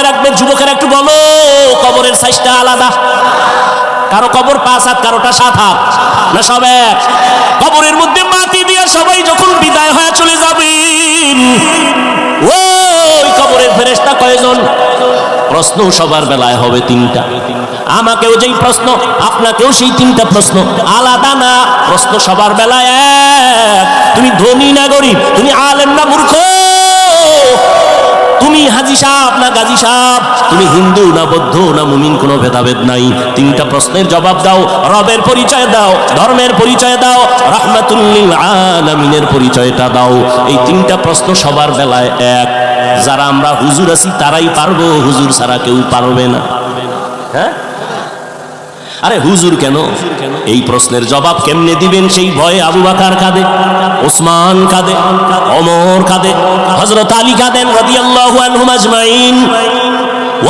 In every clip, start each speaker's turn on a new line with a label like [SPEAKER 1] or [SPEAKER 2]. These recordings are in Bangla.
[SPEAKER 1] রাখবে। যুবকেরা একটু বলো, কবরের সাইজটা আলাদা, কারো কবর 5 হাত, কারোটা 7 হাত, না সব এক? কবরের মধ্যে মাটি দিয়ে সবাই যখন বিদায় হয়ে চলে যাবেন, ওই কবরের ফেরেশতা কয়জন? প্রশ্ন সবার বেলায় হবে 3টা। আমাকেও যেই প্রশ্ন, আপনাকেও সেই 3টা প্রশ্ন, আলাদা না, প্রশ্ন সবার বেলায় এক। তুমি ধনী না গরিব, তুমি আলেম না মূর্খ, তুমি হাজি সাহেব না গাজী সাহেব, তুমি হিন্দু না বৌদ্ধ না মুমিন, কোনো ভেদাভেদ নাই। 3টা প্রশ্নের জবাব দাও, রবের পরিচয় দাও, ধর্মের পরিচয় দাও, রাহমাতুল লিল আলামিনের পরিচয়টা দাও। এই 3টা প্রশ্ন সবার বেলায় এক। যারা আমরা হুজুর আছি তারাই পারবো, হুজুর ছাড়া কেউ পারবে না। হ্যাঁ, আরে হুজুর কেন? এই প্রশ্নের জবাব কেমনে দিবেন সেই ভয়ে আবু বকর কাঁদে, ওসমান কাঁদে, ওমর কাঁদে, হযরত আলী কাঁদেন রাদিয়াল্লাহু আনহুম আজমাইন।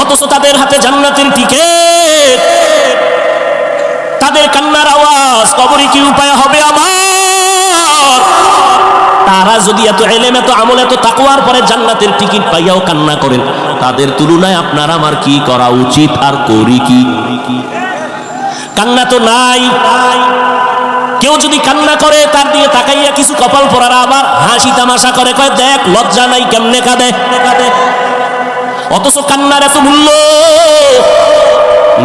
[SPEAKER 1] অথচ তাদের হাতে জান্নাতের টিকেট, তাদের কান্নার আওয়াজ কবরে কি উপায় হবে আমার? তারা যদি এত ইলম, এত আমল, এত তাকওয়ার পরে জান্নাতের টিকিট পাইয়াও কান্না করেন, তাদের তুলনায় আপনার আমার কি করা উচিত আর করি কি? কান্না তো নাই। কেউ যদি কান্না করে, তার দিয়ে তাকাইয়া কিছু কপাল পরারা আবার হাসি তামাশা করে, কয় দেখ লজ্জা নাই কেমনে কাঁদে। অথচ কান্নার এত মূল্য।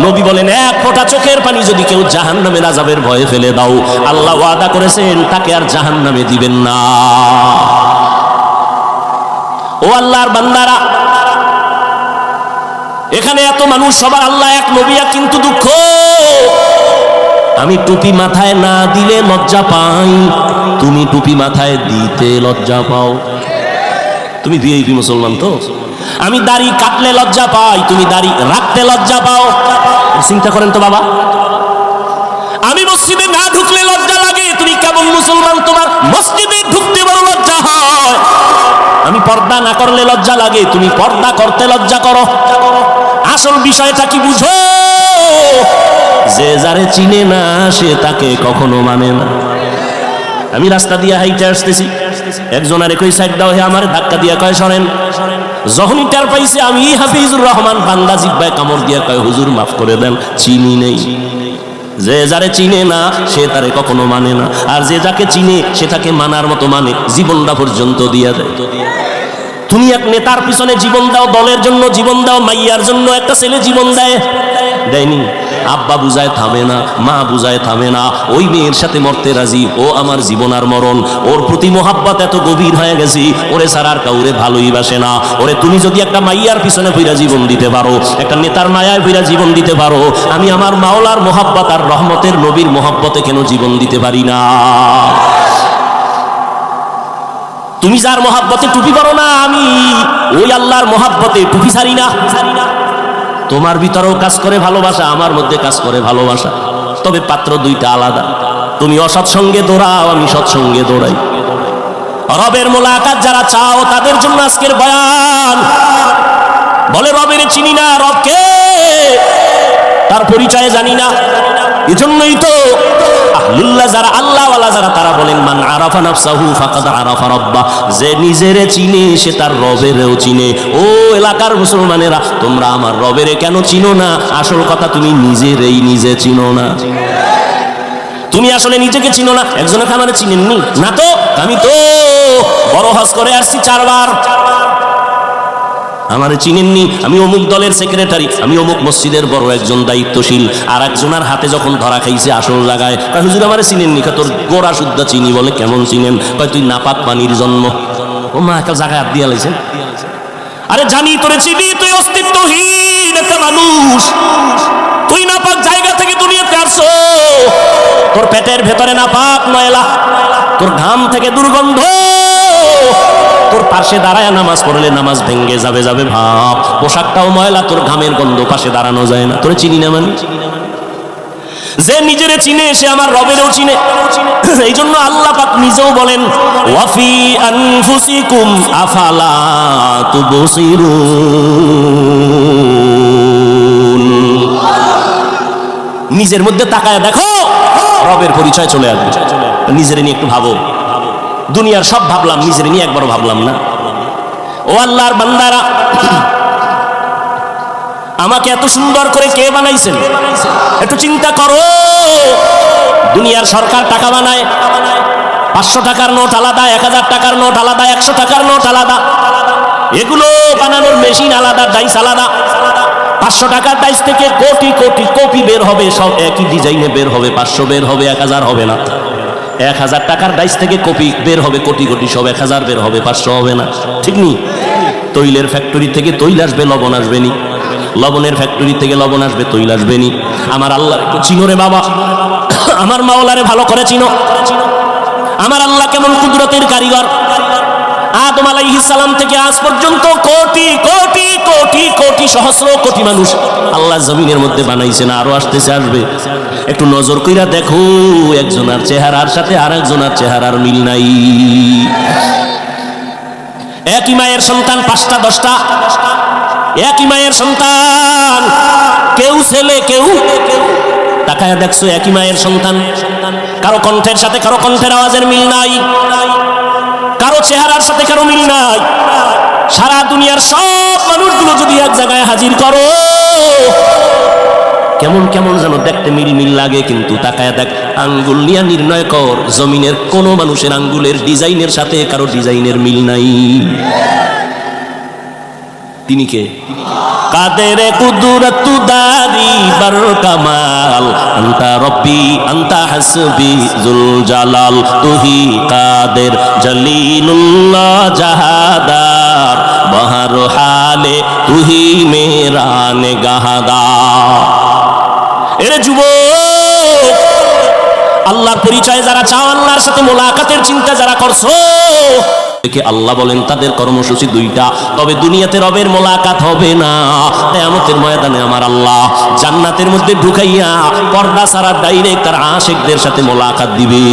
[SPEAKER 1] নবী বলেন, 1 ফোঁটা চোখের পানি যদি কেউ জাহান্নামের আযাবের ভয়ে ফেলে দাও, আল্লাহ ওয়াদা করেছেন তাকে আর জাহান্নামে দিবেন না। ও আল্লাহর বান্দারা, এখানে এত মানুষ, সবার আল্লাহ এক, নবী এক, কিন্তু দুঃখ আমি টুপি মাথায় না দিলে লজ্জা পাই, তুমি টুপি মাথায় দিতে লজ্জা পাও। তুমি ভিআইপি মুসলমান তো। আমি দাড়ি কাটলে লজ্জা পাই, তুমি দাড়ি রাখতে লজ্জা পাও। চিন্তা করেন তো বাবা, আমি মসজিদে না ঢুকলে লজ্জা লাগে, তুমি কেমন মুসলমান? তোমার মসজিদে ঢুকতে বড় লজ্জা হয়। আমি পর্দা না করলে লজ্জা লাগে, তুমি পর্দা করতে লজ্জা করো। আসল বিষয়টা কি বুঝো? যে যারে চিনে না সে তাকে কখনো মানে না। আমি রাস্তা দিয়ে হাইটে আসতেছি, একজন আরে কই সাইড দাও, হে আমার ধাক্কা দিয়া কয় সরেন। যখনই টের পাইছে আমি হাফিজুর রহমান, বান্দা জিব্বায় কামড় দিয়া কয় হুজুর মাফ করে দেন, চিনি নেই। যে যারে চিনে না সে তারে কখনো মানে না, আর যে যাকে চিনে সে তাকে মানার মতো মানে, জীবনটা পর্যন্ত দিয়া দেয়। তুমি এক নেতার পিছনে জীবন দাও, দলের জন্য জীবন দাও, মাইয়ার জন্য একটা ছেলে জীবন দেয়, দেয়নি? আব্বা বুঝায় থামে না, মা বুঝায় থামে না, ওই মেয়ের সাথে মরতে রাজি, ও আমার জীবন আর মরণ। ওর প্রতি মোহাব্বত এত গভীর হয়ে গেছি, ওরে ছাড়া আর কাউরে ভালোই বাসে না। ওরে তুমি যদি একটা মাইয়ার পিছনে পইরা জীবন দিতে পারো, একটা নেতার মায়ায় পইরা জীবন দিতে পারো, আমি আমার মাওলার মোহাব্বত আর রহমতের নবীর মোহাব্বতে কেন জীবন দিতে পারি না? তুমি যার মোহাব্বতে টুপি পরো না, আমি ওই আল্লাহর মোহাব্বতে টুপি ছাড়ি না। তোমার ভিতরেও কাজ করে ভালোবাসা, আমার মধ্যে কাজ করে ভালোবাসা, তবে পাত্র 2টা আলাদা। তুমি অসৎসঙ্গে দৌড়াও, আমি সৎসঙ্গে দৌড়াই। রবের মোলাকাত যারা চাও তাদের জন্য আজকের বয়ান। বলে রবের চিনি না, রবকে তার পরিচয় জানি না। এজন্যই তো আহলুল্লাহ যারা, আল্লাহওয়ালা যারা, তারা বলেন মান আরাফা নাফসাহু ফাকাদ আরাফা রাব্বা। যে নিজেরে চিনে সে তার রবেরও চিনে। ও এলাকার মুসলমানেরা, তোমরা আমার রবেরে কেন চিনো না? আসল কথা, তুমি নিজেরেই নিজে চিনো না। তুমি আসলে নিজেকে চিনো না। একজনে আমারে চিনেননি না তো? আমি তো বড় হজ করে আসছি 4 বার, আমারে চিনেননি। আমি অমুক দলের সেক্রেটারি, আমি অমুক মসজিদের বড় একজন দায়িত্বশীল। আর একজনের হাতে যখন ধরা খাইছে আসল জায়গায়, হুজুর আমারে চিনেননি। তোর গোড়া শুদ্ধ চিনি। বলে কেমন চিনেন? কয় তুই নাপাক পানির জন্ম। ও মা, একটা জায়গায় হাত দিয়া লাইছেন। আরে জানি তোরে চিনি, তুই অস্তিত্বহীন একটা মানুষ, তুই নাপাক জায়গা থেকে দুনিয়াতে আসছো। তোর পেটের ভেতরে নাপাক ময়লা, তোর ঘাম থেকে দুর্গন্ধ, তোর পাশে দাঁড়ায় নামাজ পড়লে নামাজ ভেঙ্গে যাবে যাবে ভাব, পোশাকটাও ময়লা, তোর ঘামের গন্ধ, পাশে দাঁড়ানো যায় না। তোরে চিনি না মানে? যে নিজেরে চিনে সে আমার রবেরও চিনে। এই জন্য আল্লাহ পাক নিজেও বলেন ওয়াফি আনফুসিকুম আফালা তুবসিরুন। নিজের মধ্যে তাকায় দেখো, রবের পরিচয় চলে আসবে। নিজের নিয়ে একটু ভাবো। দুনিয়ার সব ভাবলাম, নিজের নিয়ে একবারও ভাবলাম না। ও আল্লাহর বান্দারা, আমাকে এত সুন্দর করে কে বানাইছেন? একটু চিন্তা করো। দুনিয়ার সরকার টাকা বানায়, 500 টাকার নোট আলাদা, 1000 টাকার নোট আলাদা, 100 টাকার নোট আলাদা, এগুলো বানানোর মেশিন আলাদা, ডাইস আলাদা। 500 টাকার ডাইস থেকে কোটি কোটি কপি বের হবে, সব একই ডিজাইনে বের হবে, 500 বের হবে, 1000 হবে না। 1000 টাকার ডাইস থেকে কপি বের হবে কোটি কোটি, সব 1000 বের হবে, 500 হবে না। ঠিক নি? তৈলের ফ্যাক্টরি থেকে তৈল আসবে, লবণ আসবে নি। লবণের ফ্যাক্টরি থেকে লবণ আসবে, তৈল আসবে নি। আমার আল্লাহ একটু চিনো রে বাবা, আমার মাওলারে ভালো করে চিনো। আমার আল্লাহ কেমন কুদরতের কারিগর। আদম আলাইহিস সালাম থেকে আজ পর্যন্ত কোটি কোটি কোটি কোটি সহস্র কোটি মানুষ আল্লাহ জমিনের মধ্যে বানাইছেন, আরো আসতেছে, আসবে। একটু নজর কইরা দেখো, একজনের চেহারার সাথে আরেকজনের চেহারার মিল নাই। একই মায়ের সন্তান 5টা 10টা, একই মায়ের সন্তান, কেউ ছেলে কেউ। তাকায় দেখছো একই মায়ের সন্তান, কারো কণ্ঠের সাথে কারো কণ্ঠের আওয়াজের মিল নাই, কারো চেহারার সাথে কারো মিল নাই। সারা দুনিয়ার সব মানুষগুলো যদি এক জায়গায় হাজির করো, কেমন কেমন যেন দেখতে মিল মিল লাগে। কিন্তু তাকায় দেখ, আঙ্গুল নিয়ে নির্ণয় কর, জমিনের কোন মানুষের আঙ্গুলের ডিজাইনের সাথে কারো ডিজাইনের মিল নাই। তিনি কে? কাদের কুদরত দারি বার কামাল, আনতা রব্বি আনতা হাসবি জুল জালাল, তুহি কাদের জলিলুল্লাহ জাহাদার, বহর হালে তুহি মেরা নেগাহদার। এরে যুবক, আল্লাহর পরিচয় যারা চাও, আল্লাহর সাথে মোলাকাতের চিন্তা যারা করছো, আল্লাহ বলেন তাদের কর্মসূচি 2টা, তবে দুনিয়াতে রবের মোলাকাত হবে না। কিয়ামতের ময়দানে আমার আল্লাহ জান্নাতের মধ্যে ঢুকাইয়া পর্দা ছাড়া ডাইরেক্ট তার আশিকদের সাথে মোলাকাত দিবে।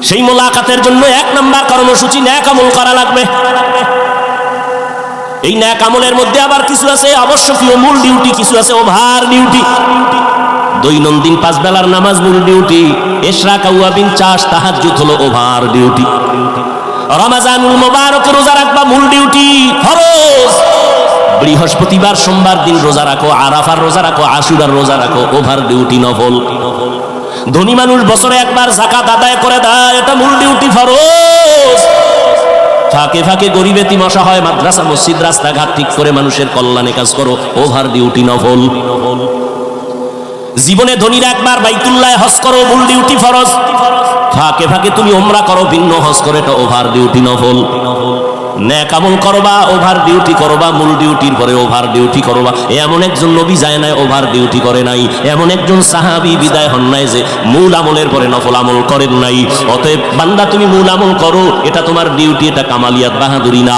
[SPEAKER 1] সেই মোলাকাতের জন্য 1 নাম্বার কর্মসূচি নেক আমল করা লাগবে। এই নেক আমলের মধ্যে আবার কিছু আছে আবশ্যকীয় মূল ডিউটি, কিছু আছে ওভার ডিউটি। দৈনন্দিন 5 বেলার নামাজ মূল ডিউটি, ইশরাক আওয়াবিন চাষ তাহাজ্জুদ হলো ওভার ডিউটি। রমজানুল মুবারকে রোজা রাখবা মূল ডিউটি, ফরজ। বৃহস্পতিবার সোমবার দিন রোজা রাখো, আরাফার রোজা রাখো, আশুরার রোজা রাখো, ওভার ডিউটি নফল। ধনী মানুষ বছরে একবার যাকাত আদায় করে দেয়, এটা মূল ডিউটি, ফরজ। ফাঁকে ফাঁকে গরিব এতিম অসহায় মাদ্রাসা মসজিদ রাস্তাঘাট ঠিক করে মানুষের কল্যাণে কাজ করো, ওভার ডিউটি নফল। জীবনে ধনীরা একবার বাইতুল্লাহ হজ করো, মূল ডিউটি ফরজ। ফাঁকে ফাঁকে তুমি ওমরা করো, ভিন্ন হজ করে, এটা ওভার ডিউটি নফল। নেক আমল করবা, ওভার ডিউটি করবা, মূল ডিউটির পরে ওভার ডিউটি করবা। এমন একজন নবী যায় নাই ওভার ডিউটি করে নাই, এমন একজন সাহাবী বিদায় হন নাই যে মূল আমলের পরে নফল আমল করেন নাই। অতএব বান্দা তুমি মূল আমল করো, এটা তোমার ডিউটি, এটা কামালিয়াত বাহাদুরি না।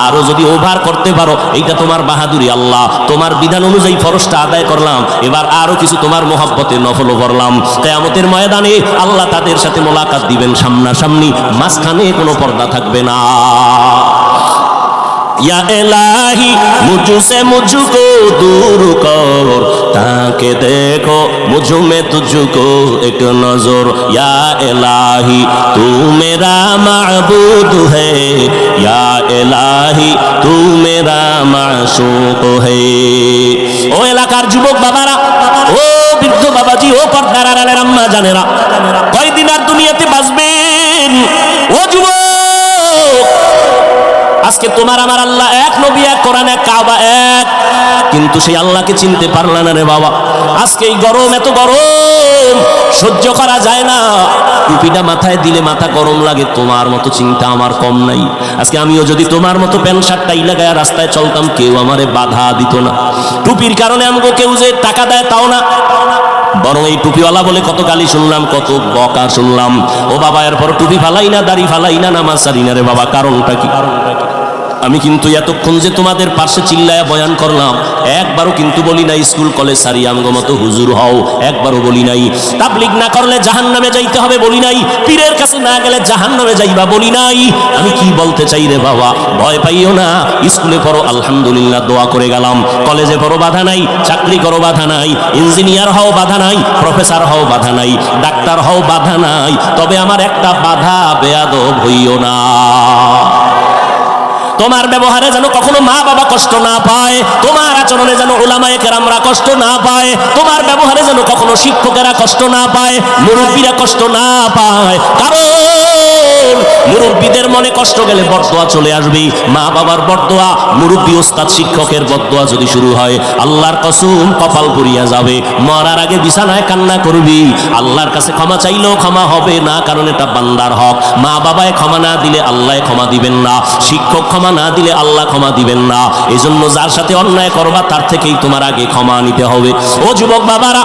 [SPEAKER 1] আরো যদি ওভার করতে পারো, এইটা তোমার বাহাদুরি। আল্লাহ তোমার বিধান অনুযায়ী ফরজটা আদায় করলাম, এবার আরো কিছু তোমার মহব্বতে নফলও করলাম। কিয়ামতের ময়দানে আল্লাহ তাদের সাথে মোলাকাত দিবেন সামনাসামনি, মাঝখানে কোনো পর্দা থাকবে না। या इलाही मुझसे मुझको दूर कर, ताकि देखो मुझ में तुझको एक नजर। या इलाही तू मेरा माबूद है, या इलाही तू मेरा माशूक है। ओ এলাকার যুবক বাবারা, ও বৃদ্ধ বাবাজি, ও পর্দার আড়ালের আম্মা জানেরা, কয়দিন আর দুনিয়াতে বাঁচবেন? ও যুবক, আজকে তোমার আমার আল্লাহ এক, নবী এক, কোরআন এক, কাবা এক, কিন্তু সেই আল্লাহকে চিনতে পারলা না রে বাবা। আজকে এই গরম, এত গরম সহ্য করা যায় না। টুপিটা মাথায় দিলে মাথা গরম লাগে, তোমার মতো চিন্তা আমার কম নাই। আজকে আমিও যদি তোমার মতো প্যান্ট শার্ট টাই লাগায় রাস্তায় চলতাম, কেউ আমারে বাধা দিত না। টুপির কারণে আমাকে কেউ যে টাকা দেয় তাও না, বরং এই টুপিওয়ালা বলে কত গালি শুনলাম, কত বকা শুনলাম। ও বাবা, এরপর টুপি ফালাই না, দাড়ি ফালাই না, নামাজ সারি না রে বাবা, কারণটা কি? আমি কিন্তু এতক্ষণ যে তোমাদের পাশে চিল্লায়া বয়ান করলাম, একবারও কিন্তু বলি নাই স্কুল কলেজ সারি আমগো মতো হুজুর হও, একবারও বলি নাই। তাবলীগ না করলে জাহান্নামে যাইতে হবে বলি নাই, পীরের কাছে না গেলে জাহান্নামে যাইবা বলি নাই। আমি কি বলতে চাই রে বাবা, ভয় পাইও না। স্কুলে পড়ো, আলহামদুলিল্লাহ, দোয়া করে গেলাম। কলেজে পড়ো, বাধা নাই। চাকরি করো, বাধা নাই। ইঞ্জিনিয়ার হও, বাধা নাই। প্রফেসর হও, বাধা নাই। ডাক্তার হও, বাধা নাই। তবে আমার একটা বাধা, বেয়াদব হইও না। তোমার ব্যবহারে যেন কখনো মা বাবা কষ্ট না পায়, তোমার আচরণে যেন উলামায়ে কেরামরা কষ্ট না পায়, তোমার ব্যবহারে যেন কখনো শিক্ষকেরা কষ্ট না পায়, মুরব্বীরা কষ্ট না পায়। কারণ মুরব্বীদের মনে কষ্ট গেলে বদদোয়া চলে আসবে। মা বাবার বদদোয়া, মুরব্বী ওস্তাদ শিক্ষকের বদদোয়া যদি শুরু হয়, আল্লাহর কসম কপাল পুড়িয়া যাবে। মরার আগে বিছানায় কান্না করবি, আল্লাহর কাছে ক্ষমা চাইলেও ক্ষমা হবে না, কারণ এটা বান্দার হক। মা বাবায় ক্ষমা না দিলে আল্লাহ ক্ষমা দিবেন না, শিক্ষক ক্ষমা না দিলে আল্লাহ ক্ষমা দিবেন না। এজন্য যার সাথে অন্যায় করবা তার থেকেই তোমার আগে ক্ষমা নিতে হবে। ও যুবক বাবারা,